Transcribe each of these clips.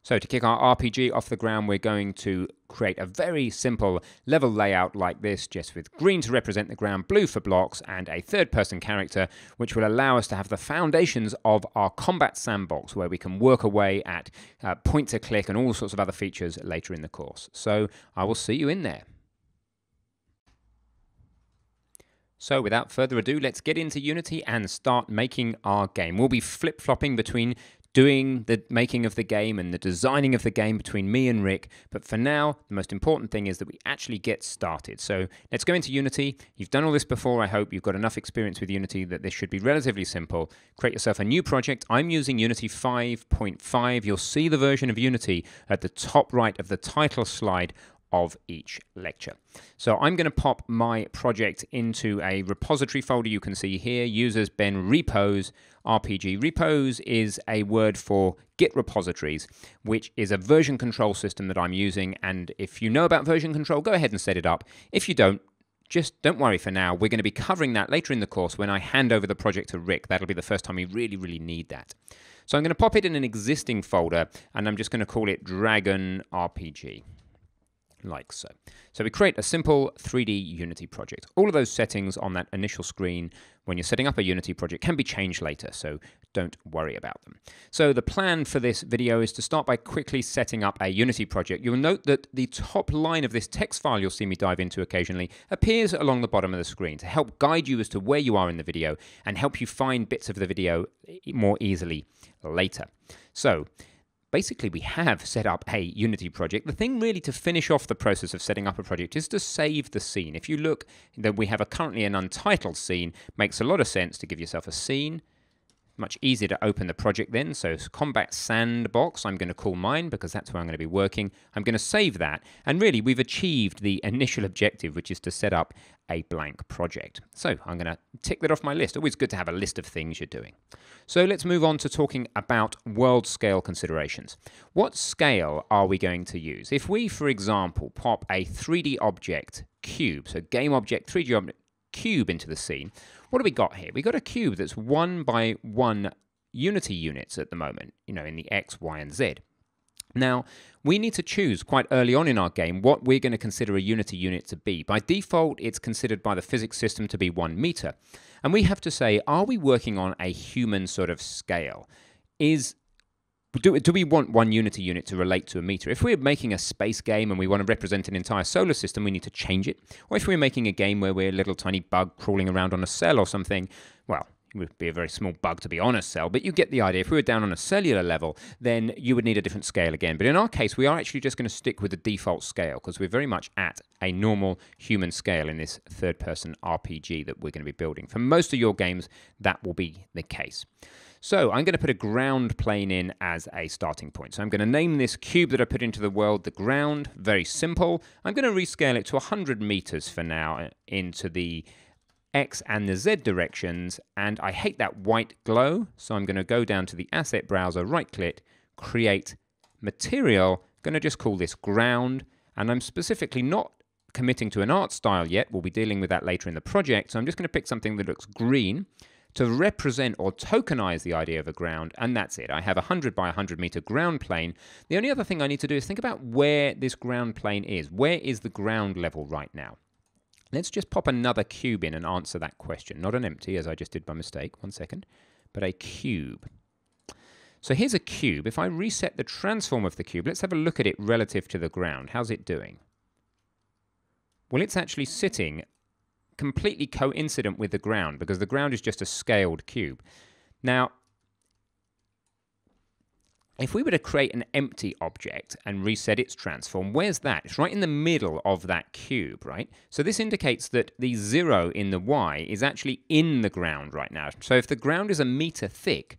So to kick our RPG off the ground, we're going to create a very simple level layout like this, just with green to represent the ground, blue for blocks, and a third-person character, which will allow us to have the foundations of our combat sandbox, where we can work away at point-to-click and all sorts of other features later in the course. So I will see you in there. So without further ado, let's get into Unity and start making our game. We'll be flip-flopping between doing the making of the game and the designing of the game between me and Rick, but for now, the most important thing is that we actually get started. So let's go into Unity. You've done all this before, I hope. You've got enough experience with Unity that this should be relatively simple. Create yourself a new project. I'm using Unity 5.5. You'll see the version of Unity at the top right of the title slide of each lecture. So I'm going to pop my project into a repository folder you can see here, users Ben repos RPG. Repos is a word for Git repositories, which is a version control system that I'm using, and if you know about version control, go ahead and set it up. If you don't, just don't worry for now. We're going to be covering that later in the course when I hand over the project to Rick. That'll be the first time we really need that. So I'm going to pop it in an existing folder, and I'm just going to call it Dragon RPG. Like so. So we create a simple 3D Unity project. All of those settings on that initial screen when you're setting up a Unity project can be changed later, so don't worry about them. So the plan for this video is to start by quickly setting up a Unity project. You'll note that the top line of this text file you'll see me dive into occasionally appears along the bottom of the screen to help guide you as to where you are in the video and help you find bits of the video more easily later. So basically, we have set up a Unity project. The thing really to finish off the process of setting up a project is to save the scene. If you look, that we have currently an untitled scene, makes a lot of sense to give yourself a scene. Much easier to open the project then. So Combat Sandbox, I'm going to call mine because that's where I'm going to be working. I'm going to save that. And really, we've achieved the initial objective, which is to set up a blank project. So I'm going to tick that off my list. Always good to have a list of things you're doing. So let's move on to talking about world scale considerations. What scale are we going to use? If we, for example, pop a 3D object cube, so game object, 3D object cube into the scene, what do we got here? We got a cube that's 1 by 1 Unity units at the moment, in the X, Y, and Z. Now, we need to choose quite early on in our game what we're going to consider a Unity unit to be. By default, it's considered by the physics system to be 1 meter. And we have to say, are we working on a human sort of scale? Do we want 1 Unity unit to relate to a meter? If we're making a space game and we want to represent an entire solar system, we need to change it. Or if we're making a game where we're a little tiny bug crawling around on a cell or something, well, it would be a very small bug to be on a cell, but you get the idea. If we were down on a cellular level, then you would need a different scale again. But in our case, we are actually just going to stick with the default scale because we're very much at a normal human scale in this third-person RPG that we're going to be building. For most of your games, that will be the case. So I'm going to put a ground plane in as a starting point. So I'm going to name this cube that I put into the world the ground. Very simple. I'm going to rescale it to 100 meters for now into the X and the Z directions. And I hate that white glow. So I'm going to go down to the asset browser, right click, create material. I'm going to just call this ground. And I'm specifically not committing to an art style yet. We'll be dealing with that later in the project. So I'm just going to pick something that looks green to represent or tokenize the idea of a ground, and that's it. I have a 100 by 100 meter ground plane. The only other thing I need to do is think about where this ground plane is. Where is the ground level right now? Let's just pop another cube in and answer that question. Not an empty, as I just did by mistake. 1 second. But a cube. So here's a cube. If I reset the transform of the cube, let's have a look at it relative to the ground. How's it doing? Well, it's actually sitting completely coincident with the ground because the ground is just a scaled cube. Now, if we were to create an empty object and reset its transform, where's that? It's right in the middle of that cube, right? So this indicates that the 0 in the Y is actually in the ground right now. So if the ground is a meter thick,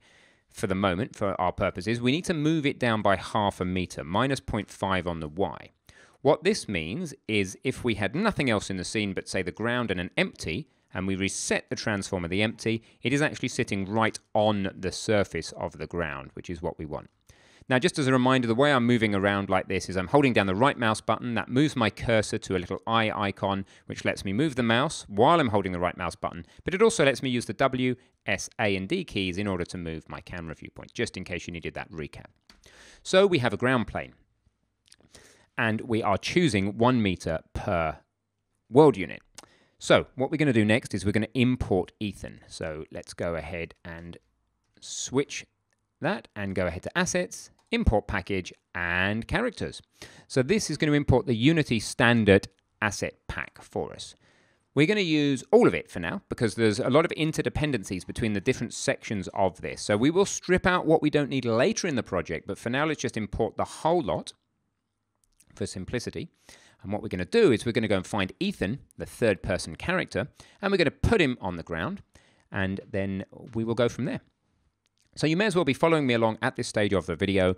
for the moment, for our purposes, we need to move it down by ½ a meter, minus 0.5 on the Y. What this means is if we had nothing else in the scene but, say, the ground and an empty, and we reset the transform of the empty, it is actually sitting right on the surface of the ground, which is what we want. Now, just as a reminder, the way I'm moving around like this is I'm holding down the right mouse button. That moves my cursor to a little eye icon, which lets me move the mouse while I'm holding the right mouse button. But it also lets me use the W, S, A, and D keys in order to move my camera viewpoint, just in case you needed that recap. So we have a ground plane, and we are choosing 1 meter per world unit. So what we're going to do next is we're going to import Ethan. So let's go ahead and switch that and go ahead to Assets, Import Package, and Characters. So this is going to import the Unity standard asset pack for us. We're going to use all of it for now because there's a lot of interdependencies between the different sections of this. So we will strip out what we don't need later in the project, but for now let's just import the whole lot for simplicity. And what we're going to do is we're going to go and find Ethan, the third-person character, and we're going to put him on the ground, and then we will go from there. So you may as well be following me along at this stage of the video.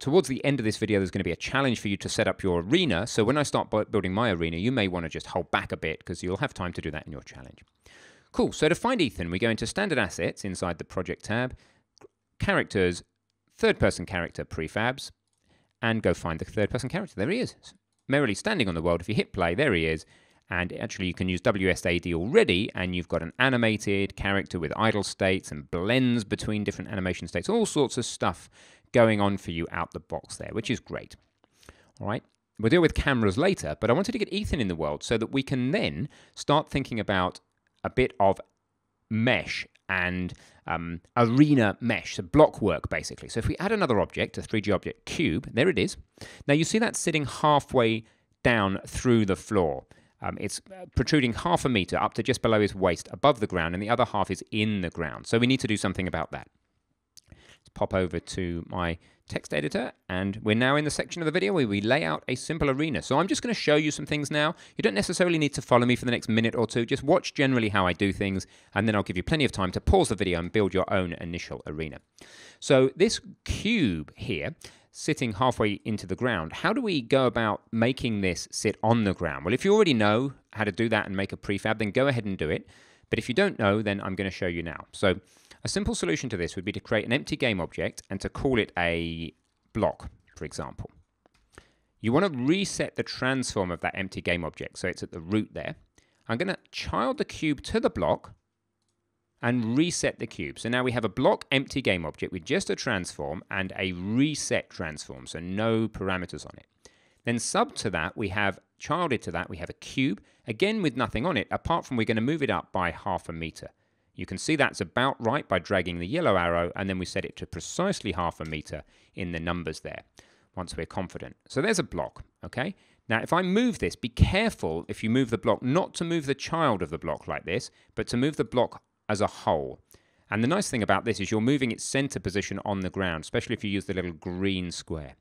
Towards the end of this video, there's going to be a challenge for you to set up your arena. So when I start building my arena, you may want to just hold back a bit because you'll have time to do that in your challenge. Cool. So to find Ethan, we go into Standard Assets inside the Project tab, Characters, Third-Person Character Prefabs, and go find the third-person character. There he is. Merrily standing on the world. If you hit play, there he is. And actually you can use WSAD already, and you've got an animated character with idle states and blends between different animation states, all sorts of stuff going on for you out the box there, which is great. All right, we'll deal with cameras later, but I wanted to get Ethan in the world so that we can then start thinking about a bit of mesh and arena mesh, so block work basically. So if we add another object, a 3D object cube, there it is. Now you see that sitting halfway down through the floor. It's protruding 1/2 meter up to just below his waist above the ground, and the other half is in the ground. So we need to do something about that. Let's pop over to my text editor, and we're now in the section of the video where we lay out a simple arena. So I'm just going to show you some things now. You don't necessarily need to follow me for the next minute or two. Just watch generally how I do things, and then I'll give you plenty of time to pause the video and build your own initial arena. So this cube here, sitting halfway into the ground, how do we go about making this sit on the ground? Well, if you already know how to do that and make a prefab, then go ahead and do it. But if you don't know, then I'm going to show you now. So a simple solution to this would be to create an empty game object and to call it a block, for example. You want to reset the transform of that empty game object, so it's at the root there. I'm going to child the cube to the block and reset the cube. So now we have a block empty game object with just a transform and a reset transform, so no parameters on it. Then sub to that, we have childed to that, we have a cube, again with nothing on it, apart from we're going to move it up by 1/2 meter. You can see that's about right by dragging the yellow arrow, and then we set it to precisely 1/2 meter in the numbers there, once we're confident. So there's a block, okay? Now, if I move this, be careful if you move the block, not to move the child of the block like this, but to move the block as a whole. And the nice thing about this is you're moving its center position on the ground, especially if you use the little green square.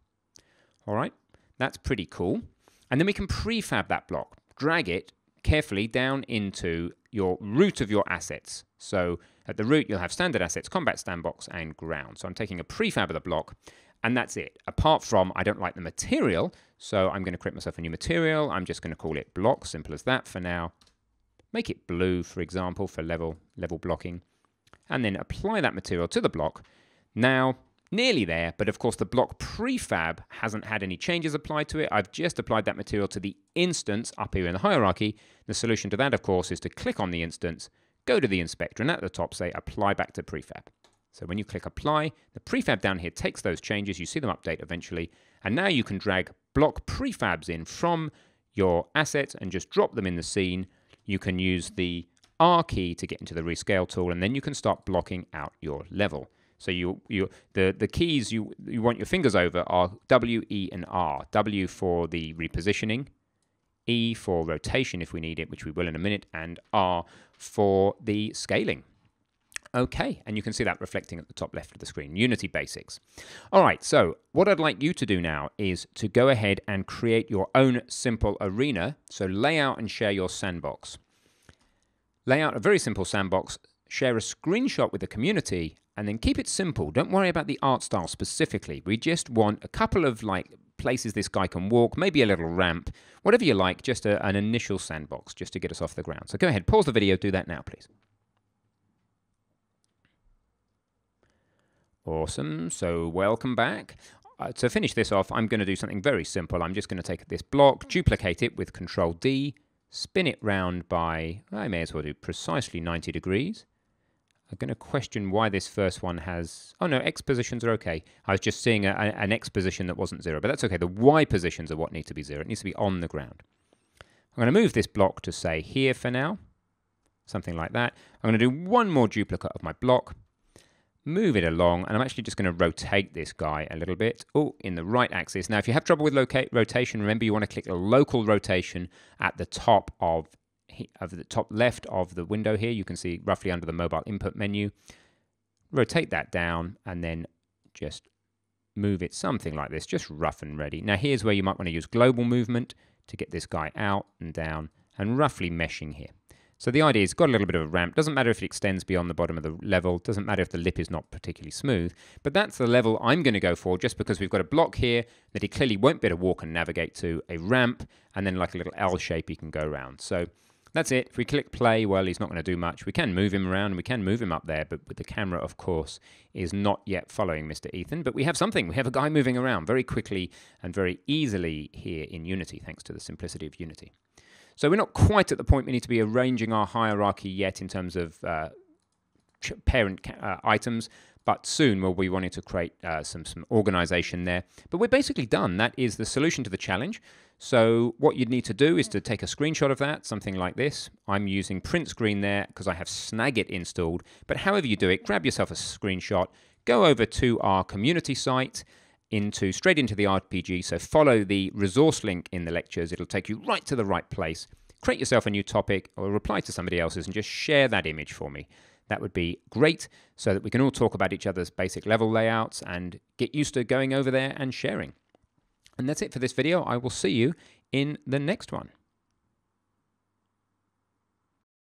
All right, that's pretty cool. And then we can prefab that block. Drag it carefully down into your root of your assets. So at the root, you'll have standard assets, combat, sandbox, and ground. So I'm taking a prefab of the block, and that's it. Apart from, I don't like the material, so I'm going to create myself a new material. I'm just going to call it block, simple as that for now. Make it blue, for example, for level blocking, and then apply that material to the block. Now, nearly there, but of course the block prefab hasn't had any changes applied to it. I've just applied that material to the instance up here in the hierarchy. The solution to that, of course, is to click on the instance, go to the inspector, and at the top say apply back to prefab. So when you click apply, the prefab down here takes those changes. You see them update eventually, and now you can drag block prefabs in from your assets and just drop them in the scene. You can use the R key to get into the rescale tool, and then you can start blocking out your level. So the keys you want your fingers over are W, E, and R. W for the repositioning, E for rotation if we need it, which we will in a minute, and R for the scaling. Okay, and you can see that reflecting at the top left of the screen. Unity basics. All right, so what I'd like you to do now is to go ahead and create your own simple arena. So lay out and share your sandbox. Lay out a very simple sandbox, share a screenshot with the community, and then keep it simple. Don't worry about the art style specifically. We just want a couple of places this guy can walk, maybe a little ramp, whatever you like, just an initial sandbox just to get us off the ground. So go ahead, pause the video, do that now, please. Awesome, so welcome back. to finish this off, I'm going to do something very simple. I'm just going to take this block, duplicate it with Control D, spin it round by, I may as well do precisely 90 degrees. I'm going to question why this first one has... Oh no, X positions are okay. I was just seeing an X position that wasn't 0, but that's okay. The Y positions are what need to be 0. It needs to be on the ground. I'm going to move this block to, say, here for now. Something like that. I'm going to do one more duplicate of my block. Move it along, and I'm actually just going to rotate this guy a little bit. Oh, in the right axis. Now, if you have trouble with rotation, remember you want to click the local rotation at the top of the top left of the window here. You can see roughly under the mobile input menu. Rotate that down and then just move it something like this, just rough and ready. Now here's where you might want to use global movement to get this guy out and down and roughly meshing here. So the idea is got a little bit of a ramp. Doesn't matter if it extends beyond the bottom of the level. Doesn't matter if the lip is not particularly smooth. But that's the level I'm going to go for, just because we've got a block here that he clearly won't be able to walk and navigate to, a ramp, and then like a little L shape he can go around. So that's it. If we click play, well, he's not going to do much. We can move him around, and we can move him up there, but with the camera, of course, is not yet following Mr. Ethan. But we have something. We have a guy moving around very quickly and very easily here in Unity, thanks to the simplicity of Unity. So we're not quite at the point we need to be arranging our hierarchy yet in terms of parent items, but soon we'll be wanting to create some organization there. But we're basically done. That is the solution to the challenge. So what you'd need to do is to take a screenshot of that, something like this. I'm using print screen there because I have Snagit installed. But however you do it, grab yourself a screenshot, go over to our community site, straight into the RPG. So follow the resource link in the lectures. It'll take you right to the right place. Create yourself a new topic or reply to somebody else's and just share that image for me. That would be great so that we can all talk about each other's basic level layouts and get used to going over there and sharing. And that's it for this video. I will see you in the next one.